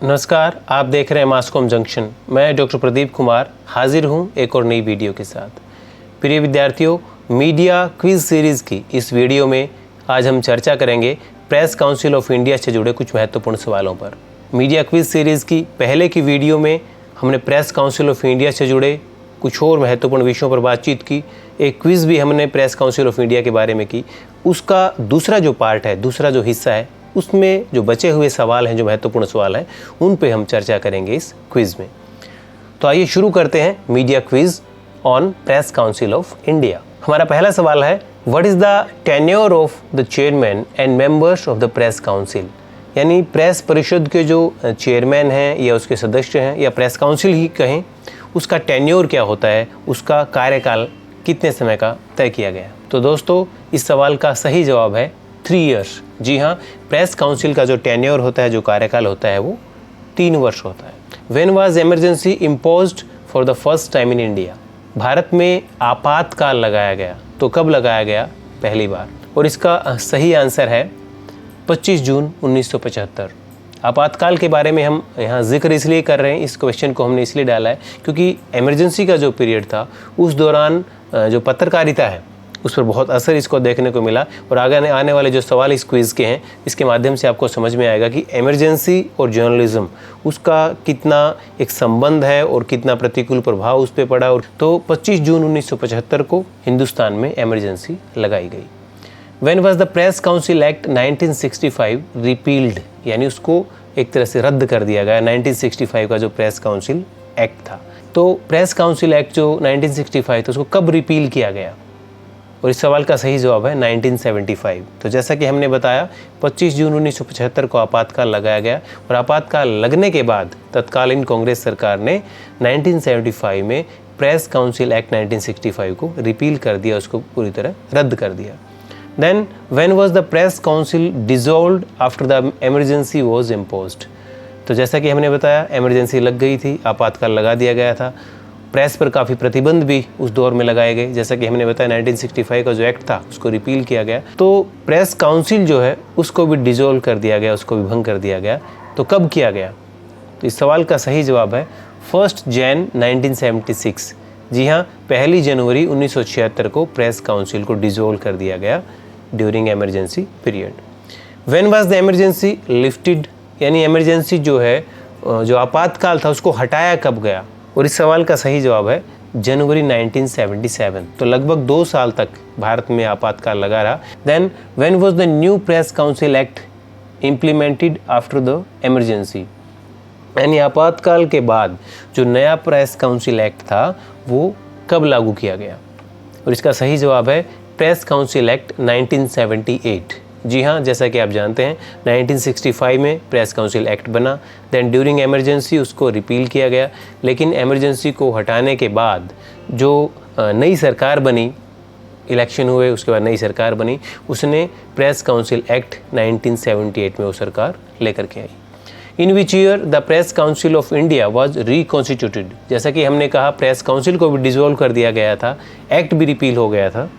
नमस्कार, आप देख रहे हैं मासकॉम जंक्शन। मैं डॉक्टर प्रदीप कुमार हाजिर हूं एक और नई वीडियो के साथ। प्रिय विद्यार्थियों, मीडिया क्विज सीरीज़ की इस वीडियो में आज हम चर्चा करेंगे प्रेस काउंसिल ऑफ इंडिया से जुड़े कुछ महत्वपूर्ण सवालों पर। मीडिया क्विज सीरीज़ की पहले की वीडियो में हमने प्रेस काउंसिल ऑफ इंडिया से जुड़े कुछ और महत्वपूर्ण विषयों पर बातचीत की। एक क्विज़ भी हमने प्रेस काउंसिल ऑफ इंडिया के बारे में की। उसका दूसरा जो पार्ट है, दूसरा जो हिस्सा है, उसमें जो बचे हुए सवाल हैं, जो महत्वपूर्ण सवाल हैं, उन पे हम चर्चा करेंगे इस क्विज़ में। तो आइए शुरू करते हैं media quiz on press council of India. हमारा पहला सवाल है, what is the tenure of the chairman and members of the press council. यानी प्रेस परिषद के जो चेयरमैन हैं या उसके सदस्य हैं या प्रेस काउंसिल ही कहें, उसका टेन्योर क्या होता है, उसका कार्यकाल कितने समय का तय किया गया। तो दोस्तों, इस सवाल का सही जवाब है 3 ईयर्स। जी हाँ, प्रेस काउंसिल का जो टेन्योर होता है, जो कार्यकाल होता है, वो 3 वर्ष होता है। When was emergency imposed for the first time in India. Bharat में आपातकाल लगाया गया, तो कब लगाया गया पहली बार? और इसका सही आंसर है 25 जून 1975। आपातकाल के बारे में हम यहाँ जिक्र इसलिए कर रहे हैं, इस क्वेश्चन को हमने इसलिए डाला है क्योंकि इमरजेंसी का जो पीरियड था, उस दौरान जो पत्रकारिता है उस पर बहुत असर इसको देखने को मिला। और आगे आने वाले जो सवाल इस क्विज़ के हैं, इसके माध्यम से आपको समझ में आएगा कि इमरजेंसी और जर्नलिज्म, उसका कितना एक संबंध है और कितना प्रतिकूल प्रभाव उस पर पड़ा। और तो 25 जून 1975 को हिंदुस्तान में इमरजेंसी लगाई गई। When was the press council act 1965 repealed, यानी उसको एक तरह से रद्द कर दिया गया। 1965 का जो प्रेस काउंसिल एक्ट था, तो प्रेस काउंसिल एक्ट जो 1965 था, उसको कब रिपील किया गया? और इस सवाल का सही जवाब है 1975। तो जैसा कि हमने बताया, 25 जून 1975 को आपातकाल लगाया गया और आपातकाल लगने के बाद तत्कालीन कांग्रेस सरकार ने 1975 में प्रेस काउंसिल एक्ट 1965 को रिपील कर दिया, उसको पूरी तरह रद्द कर दिया। Then when was the press council dissolved after the emergency was imposed. तो जैसा कि हमने बताया, इमरजेंसी लग गई थी, आपातकाल लगा दिया गया था। प्रेस पर काफ़ी प्रतिबंध भी उस दौर में लगाए गए। जैसा कि हमने बताया, 1965 का जो एक्ट था उसको रिपील किया गया। तो प्रेस काउंसिल जो है उसको भी डिसॉल्व कर दिया गया, उसको भी भंग कर दिया गया। तो कब किया गया? तो इस सवाल का सही जवाब है 1 जनवरी 1976। जी हाँ, 1 जनवरी 1976 को प्रेस काउंसिल को डिसॉल्व कर दिया गया during emergency period. When was the emergency lifted, यानी इमरजेंसी जो है, जो आपातकाल था, उसको हटाया कब गया? और इस सवाल का सही जवाब है जनवरी 1977। तो लगभग 2 साल तक भारत में आपातकाल लगा रहा। Then when was the new press council act implemented after the emergency, यानी आपातकाल के बाद जो नया प्रेस काउंसिल एक्ट था वो कब लागू किया गया? और इसका सही जवाब है प्रेस काउंसिल एक्ट 1978। जी हाँ, जैसा कि आप जानते हैं, 1965 में प्रेस काउंसिल एक्ट बना। देन ड्यूरिंग एमरजेंसी उसको रिपील किया गया। लेकिन एमरजेंसी को हटाने के बाद जो नई सरकार बनी, इलेक्शन हुए, उसके बाद नई सरकार बनी, उसने प्रेस काउंसिल एक्ट 1978 में वो सरकार लेकर के आई। In which year the press council of India was reconstituted. जैसा कि हमने कहा, प्रेस काउंसिल को भी डिसॉल्व कर दिया गया था, एक्ट भी रिपील हो गया था,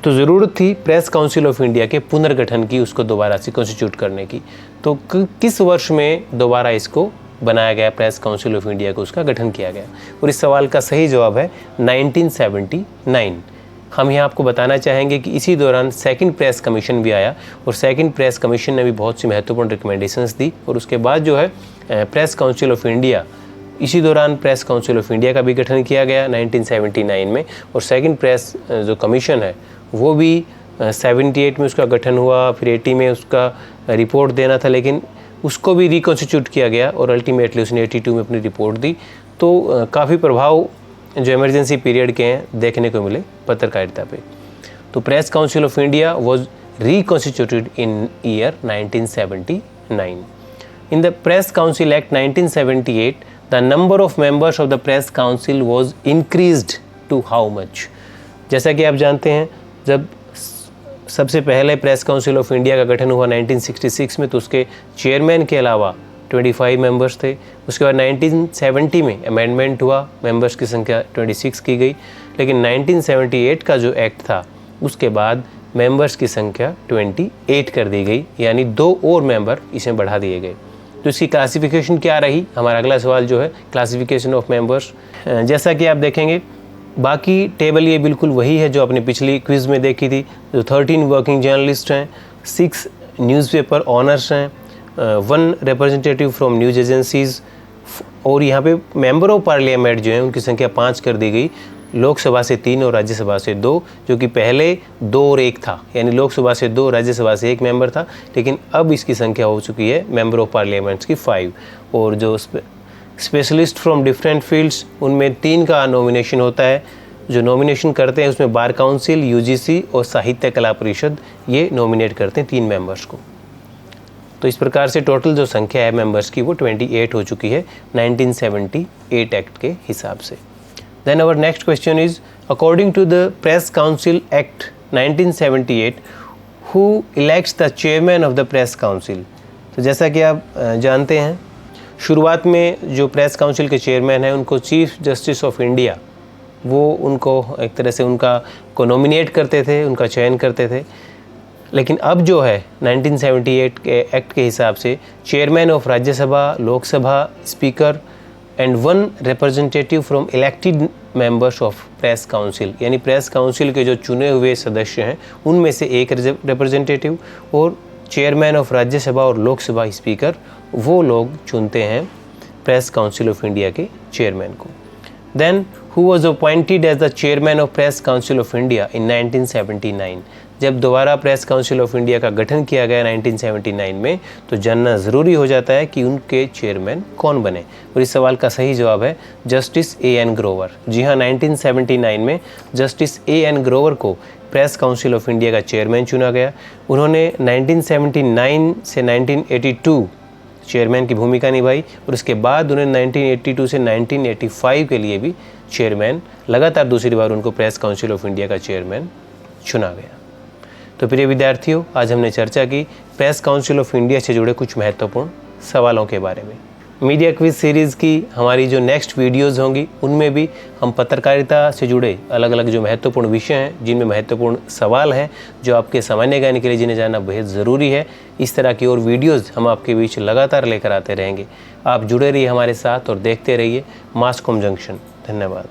तो ज़रूरत थी प्रेस काउंसिल ऑफ इंडिया के पुनर्गठन की, उसको दोबारा से कॉन्स्टिट्यूट करने की। तो किस वर्ष में दोबारा इसको बनाया गया, प्रेस काउंसिल ऑफ इंडिया को उसका गठन किया गया? और इस सवाल का सही जवाब है 1979। हम यहाँ आपको बताना चाहेंगे कि इसी दौरान सेकंड प्रेस कमीशन भी आया और सेकंड प्रेस कमीशन ने भी बहुत सी महत्वपूर्ण रिकमेंडेशंस दी। और उसके बाद जो है प्रेस काउंसिल ऑफ इंडिया, इसी दौरान प्रेस काउंसिल ऑफ इंडिया का भी गठन किया गया 1979 में। और सेकंड प्रेस जो कमीशन है वो भी 78 में उसका गठन हुआ, फिर 80 में उसका रिपोर्ट देना था, लेकिन उसको भी रिकॉन्स्टिट्यूट किया गया और अल्टीमेटली उसने 82 में अपनी रिपोर्ट दी। तो काफ़ी प्रभाव जो इमरजेंसी पीरियड के हैं देखने को मिले पत्रकारिता पे। तो press council of India was reconstituted in year 1979। In the press council act 1978 the number of members of the press council was increased to how much. जैसा कि आप जानते हैं, जब सबसे पहले प्रेस काउंसिल ऑफ इंडिया का गठन हुआ 1966 में, तो उसके चेयरमैन के अलावा 25 मेंबर्स थे। उसके बाद 1970 में अमेंडमेंट हुआ, मेंबर्स की संख्या 26 की गई। लेकिन 1978 का जो एक्ट था, उसके बाद मेंबर्स की संख्या 28 कर दी गई, यानी 2 और मेंबर इसमें बढ़ा दिए गए। तो इसकी क्लासिफिकेशन क्या रही, हमारा अगला सवाल जो है क्लासिफिकेशन ऑफ मेंबर्स। जैसा कि आप देखेंगे बाकी टेबल ये बिल्कुल वही है जो आपने पिछली क्विज़ में देखी थी। जो 13 वर्किंग जर्नलिस्ट हैं, 6 न्यूज़पेपर ऑनर्स हैं, 1 रिप्रेजेंटेटिव फ्रॉम न्यूज़ एजेंसीज़, और यहाँ पे मेंबर ऑफ पार्लियामेंट जो है उनकी संख्या 5 कर दी गई, लोकसभा से 3 और राज्यसभा से 2, जो कि पहले 2 और 1 था, यानी लोकसभा से 2 राज्यसभा से 1 मेंबर था, लेकिन अब इसकी संख्या हो चुकी है मेंबर ऑफ पार्लियामेंट्स की 5। और जो स्पेशलिस्ट फ्रॉम डिफरेंट फील्ड्स, उनमें 3 का नॉमिनेशन होता है। जो नॉमिनेशन करते हैं उसमें बार काउंसिल, यूजीसी और साहित्य कला परिषद, ये नॉमिनेट करते हैं 3 मेंबर्स को। तो इस प्रकार से टोटल जो संख्या है मेंबर्स की वो 28 हो चुकी है 1978 एक्ट के हिसाब से। Then our next question is, according to the press council act 1978, who elects the chairman of the press council. तो जैसा कि आप जानते हैं शुरुआत में जो प्रेस काउंसिल के चेयरमैन हैं उनको चीफ जस्टिस ऑफ इंडिया, वो उनको एक तरह से उनका को नॉमिनेट करते थे, उनका चयन करते थे। लेकिन अब जो है 1978 के एक्ट के हिसाब से chairman of Rajya Sabha, Lok Sabha, speaker and 1 representative from elected members of press council, यानी प्रेस काउंसिल के जो चुने हुए सदस्य हैं उनमें से 1 रिप्रेजेंटेटिव, और चेयरमैन ऑफ राज्यसभा और लोकसभा स्पीकर, वो लोग चुनते हैं प्रेस काउंसिल ऑफ इंडिया के चेयरमैन को। Then who was appointed as the chairman of press council of India in 1979। जब दोबारा प्रेस काउंसिल ऑफ इंडिया का गठन किया गया 1979 में, तो जानना ज़रूरी हो जाता है कि उनके चेयरमैन कौन बने, और इस सवाल का सही जवाब है जस्टिस A.N. ग्रोवर। जी हाँ, 1979 में जस्टिस A.N. ग्रोवर को प्रेस काउंसिल ऑफ इंडिया का चेयरमैन चुना गया। उन्होंने 1979 से 1982 चेयरमैन की भूमिका निभाई, और उसके बाद उन्हें 1982 से 1985 के लिए भी चेयरमैन, लगातार दूसरी बार उनको प्रेस काउंसिल ऑफ इंडिया का चेयरमैन चुना गया। तो प्रिय विद्यार्थियों, आज हमने चर्चा की प्रेस काउंसिल ऑफ इंडिया से जुड़े कुछ महत्वपूर्ण सवालों के बारे में। मीडिया क्विज सीरीज़ की हमारी जो नेक्स्ट वीडियोज़ होंगी उनमें भी हम पत्रकारिता से जुड़े अलग अलग जो महत्वपूर्ण विषय हैं, जिनमें महत्वपूर्ण सवाल हैं जो आपके सामान्य ज्ञान के लिए जिन्हें जानना बेहद ज़रूरी है, इस तरह की और वीडियोज़ हम आपके बीच लगातार लेकर आते रहेंगे। आप जुड़े रहिए हमारे साथ और देखते रहिए मास कॉम जंक्शन। धन्यवाद।